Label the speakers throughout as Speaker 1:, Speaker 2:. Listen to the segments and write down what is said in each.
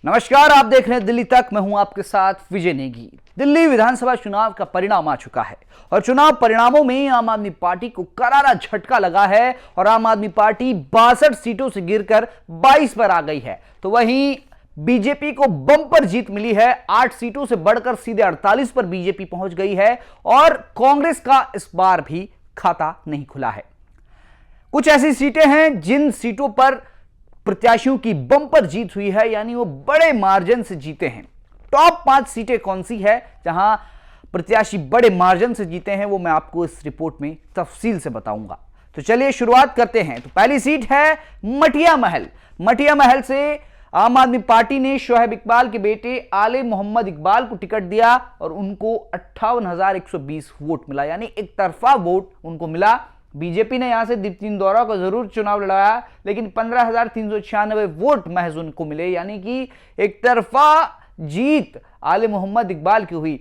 Speaker 1: नमस्कार, आप देख रहे हैं दिल्ली तक। मैं हूं आपके साथ विजय नेगी। दिल्ली विधानसभा चुनाव का परिणाम आ चुका है और चुनाव परिणामों में आम आदमी पार्टी को करारा झटका लगा है और आम आदमी पार्टी 62 सीटों से गिरकर 22 पर आ गई है। तो वहीं बीजेपी को बम्पर जीत मिली है। 8 सीटों से बढ़कर सीधे 48 पर बीजेपी पहुंच गई है और कांग्रेस का इस बार भी खाता नहीं खुला है। कुछ ऐसी सीटें हैं जिन सीटों पर प्रत्याशियों की बम्पर जीत हुई है, यानी वो बड़े मार्जिन से जीते हैं। टॉप 5 सीटें कौन सी है जहां प्रत्याशी बड़े मार्जिन से जीते हैं, वो मैं आपको इस रिपोर्ट में तफसील से बताऊंगा। तो चलिए शुरुआत करते हैं। तो पहली सीट है मटिया महल। मटिया महल से आम आदमी पार्टी ने शोएब इकबाल के बेटे आले मोहम्मद इकबाल को टिकट दिया और उनको 58,120 वोट मिला, यानी एक तरफा वोट उनको मिला। बीजेपी ने यहां से दीप्ति दौरा को जरूर चुनाव लड़ाया, लेकिन 15,396 वोट महज उनको मिले, यानी कि एक तरफा जीत आले मोहम्मद इकबाल की हुई।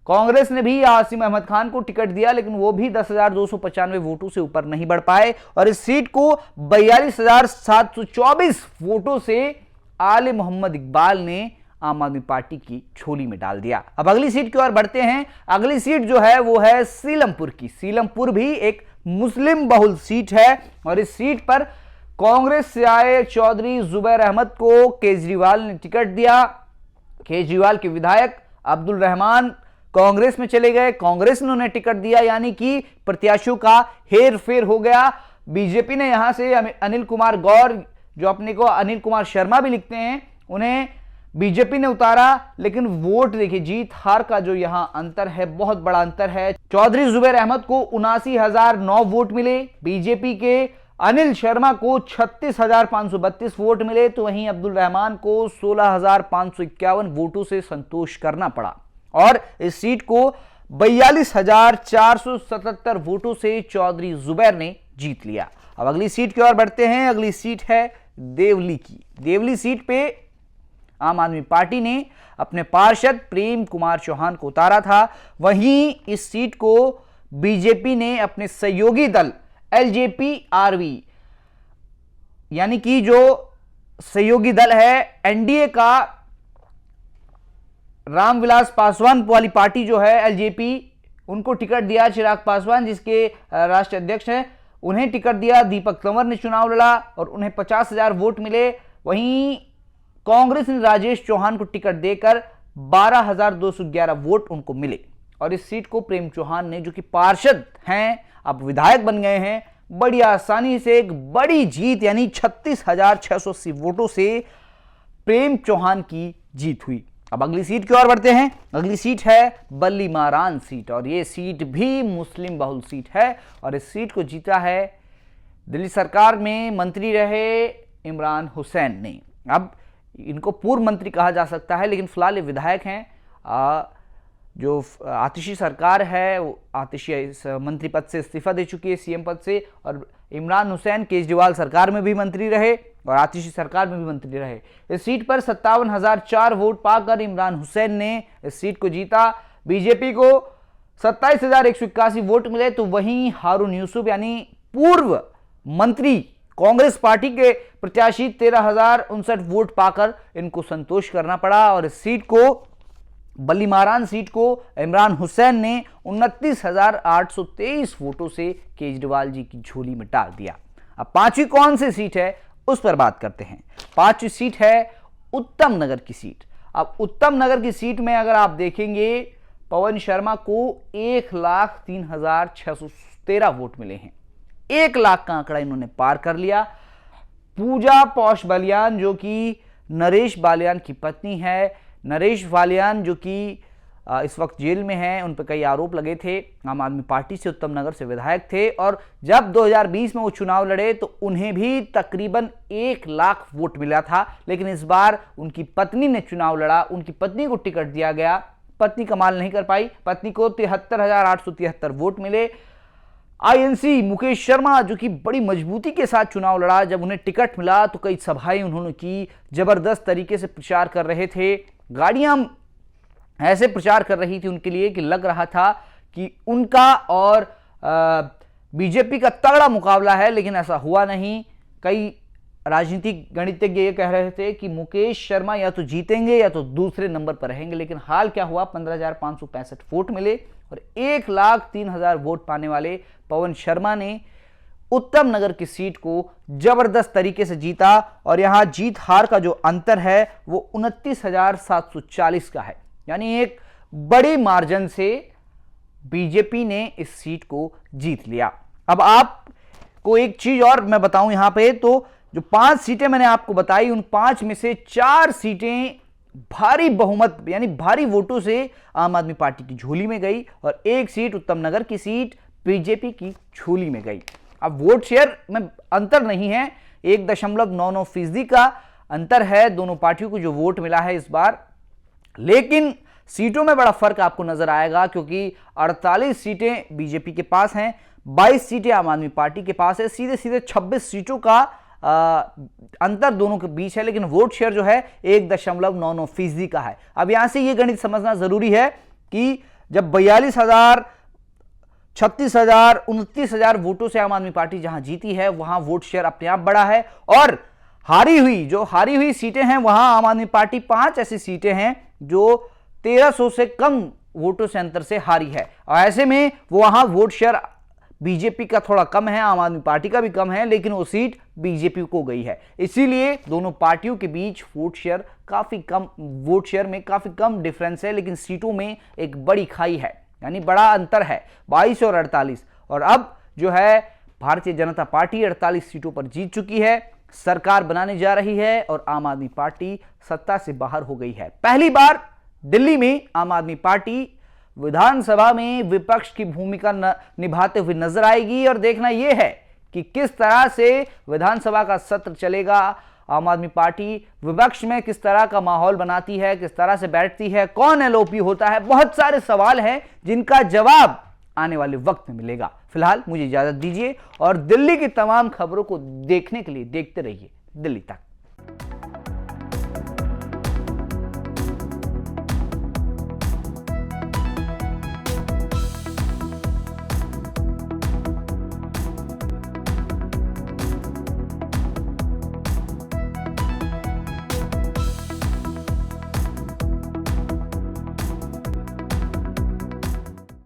Speaker 1: कांग्रेस ने भी आसिम अहमद खान को टिकट दिया, लेकिन वो भी 10,295 वोटों से ऊपर नहीं बढ़ पाए और इस सीट को 42,724 वोटों से आले मोहम्मद इकबाल ने आम आदमी पार्टी की झोली में डाल दिया। अब अगली सीट की ओर बढ़ते हैं। अगली सीट जो है वो है सीलमपुर की। सीलमपुर भी एक मुस्लिम बहुल सीट है और इस सीट पर कांग्रेस से आए चौधरी जुबैर अहमद को केजरीवाल ने टिकट दिया। केजरीवाल के विधायक अब्दुल रहमान कांग्रेस में चले गए, कांग्रेस ने उन्हें टिकट दिया, यानी कि प्रत्याशियों का हेर फेर हो गया। बीजेपी ने यहां से अनिल कुमार गौर, जो अपने को अनिल कुमार शर्मा भी लिखते हैं, उन्हें बीजेपी ने उतारा, लेकिन वोट देखिए, जीत हार का जो यहां अंतर है, बहुत बड़ा अंतर है। चौधरी जुबैर अहमद को 79,009 वोट मिले, बीजेपी के अनिल शर्मा को 36,532 वोट मिले, तो वहीं अब्दुल रहमान को 16,551 वोटों से संतोष करना पड़ा और इस सीट को 42,477 वोटों से चौधरी जुबैर ने जीत लिया। अब अगली सीट की ओर बढ़ते हैं। अगली सीट है देवली की। देवली सीट पे आम आदमी पार्टी ने अपने पार्षद प्रेम कुमार चौहान को उतारा था। वहीं इस सीट को बीजेपी ने अपने सहयोगी दल एलजेपी-आरवी, यानी कि जो सहयोगी दल है एनडीए का, रामविलास पासवान वाली पार्टी जो है एलजेपी, उनको टिकट दिया। चिराग पासवान जिसके राष्ट्रीय अध्यक्ष हैं, उन्हें टिकट दिया। दीपक तंवर ने चुनाव लड़ा और उन्हें 50,000 वोट मिले। वहीं कांग्रेस ने राजेश चौहान को टिकट देकर 12,211 वोट उनको मिले और इस सीट को प्रेम चौहान ने, जो कि पार्षद हैं, अब विधायक बन गए हैं, बड़ी आसानी से एक बड़ी जीत, यानी 36,680 वोटों से प्रेम चौहान की जीत हुई। अब अगली सीट की ओर बढ़ते हैं। अगली सीट है बल्ली मारान सीट और यह सीट भी मुस्लिम बहुल सीट है और इस सीट को जीता है दिल्ली सरकार में मंत्री रहे इमरान हुसैन ने। अब इनको पूर्व मंत्री कहा जा सकता है, लेकिन फिलहाल ये विधायक हैं। जो आतिशी सरकार है वो आतिशी इस मंत्री पद से इस्तीफा दे चुकी है, सीएम पद से, और इमरान हुसैन केजरीवाल सरकार में भी मंत्री रहे और आतिशी सरकार में भी मंत्री रहे। इस सीट पर 57,004 वोट पाकर इमरान हुसैन ने इस सीट को जीता। बीजेपी को 27,181 वोट मिले, तो वहीं हारून यूसुफ यानी पूर्व मंत्री कांग्रेस पार्टी के प्रत्याशी 13,059 वोट पाकर इनको संतोष करना पड़ा और इस सीट को, बल्ली मारान सीट को, इमरान हुसैन ने 29,823 वोटों से केजरीवाल जी की झोली में डाल दिया। अब पांचवी कौन सी सीट है उस पर बात करते हैं। पांचवी सीट है उत्तम नगर की सीट। अब उत्तम नगर की सीट में अगर आप देखेंगे, पवन शर्मा को 1,03,613 वोट मिले हैं। 1 लाख का आंकड़ा इन्होंने पार कर लिया। पूजा पौष बालियान, जो कि नरेश बालियान की पत्नी है, नरेश बालियान जो कि इस वक्त जेल में हैं, उन पर कई आरोप लगे थे। आम आदमी पार्टी से उत्तम नगर से विधायक थे और जब 2020 में वो चुनाव लड़े तो उन्हें भी तकरीबन 1 लाख वोट मिला था, लेकिन इस बार उनकी पत्नी ने चुनाव लड़ा, उनकी पत्नी को टिकट दिया गया। पत्नी कमाल नहीं कर पाई, पत्नी को 73,873 वोट मिले। आईएनसी मुकेश शर्मा, जो कि बड़ी मजबूती के साथ चुनाव लड़ा, जब उन्हें टिकट मिला तो कई सभाएं उन्होंने की, जबरदस्त तरीके से प्रचार कर रहे थे, गाड़ियां ऐसे प्रचार कर रही थी उनके लिए कि लग रहा था कि उनका और बीजेपी का तगड़ा मुकाबला है, लेकिन ऐसा हुआ नहीं। कई राजनीतिक गणितज्ञ ये कह रहे थे कि मुकेश शर्मा या तो जीतेंगे या तो दूसरे नंबर पर रहेंगे, लेकिन हाल क्या हुआ, 15,565 वोट मिले और 1,03,000 वोट पाने वाले पवन शर्मा ने उत्तम नगर की सीट को जबरदस्त तरीके से जीता और यहां जीत हार का जो अंतर है वो 29,740 का है। यानी एक बड़ी मार्जिन से बीजेपी ने इस सीट को जीत लिया। अब आपको एक चीज और मैं बताऊं यहां पे, तो जो 5 सीटें मैंने आपको बताई, उन 5 में से 4 सीटें भारी बहुमत यानी भारी वोटों से आम आदमी पार्टी की झोली में गई और एक सीट उत्तम नगर की सीट बीजेपी की झोली में गई। अब वोट शेयर में अंतर नहीं है, 1.99% का अंतर है दोनों पार्टियों को जो वोट मिला है इस बार, लेकिन सीटों में बड़ा फर्क आपको नजर आएगा क्योंकि 48 सीटें बीजेपी के पास हैं, 22 सीटें आम आदमी पार्टी के पास है, सीधे सीधे 26 सीटों का अंतर दोनों के बीच है, लेकिन वोट शेयर जो है 1.99% का है। अब यहां से यह गणित समझना जरूरी है कि जब 42,000, 36,000, 29,000 वोटों से आम आदमी पार्टी जहां जीती है वहां वोट शेयर अपने आप बड़ा है और हारी हुई सीटें हैं वहां आम आदमी पार्टी 5 ऐसी सीटें हैं जो 1,300 से कम वोटों से अंतर से हारी है और ऐसे में वहां वोट शेयर बीजेपी का थोड़ा कम है, आम आदमी पार्टी का भी कम है, लेकिन वो सीट बीजेपी को गई है। इसीलिए दोनों पार्टियों के बीच वोट शेयर में काफी कम डिफरेंस है, लेकिन सीटों में एक बड़ी खाई है, यानी बड़ा अंतर है 22 और 48। और अब जो है भारतीय जनता पार्टी 48 सीटों पर जीत चुकी है, सरकार बनाने जा रही है और आम आदमी पार्टी सत्ता से बाहर हो गई है। पहली बार दिल्ली में आम आदमी पार्टी विधानसभा में विपक्ष की भूमिका निभाते हुए नजर आएगी और देखना यह है कि किस तरह से विधानसभा का सत्र चलेगा, आम आदमी पार्टी विपक्ष में किस तरह का माहौल बनाती है, किस तरह से बैठती है, कौन एलओपी होता है। बहुत सारे सवाल हैं जिनका जवाब आने वाले वक्त में मिलेगा। फिलहाल मुझे इजाजत दीजिए और दिल्ली की तमाम खबरों को देखने के लिए देखते रहिए दिल्ली तक।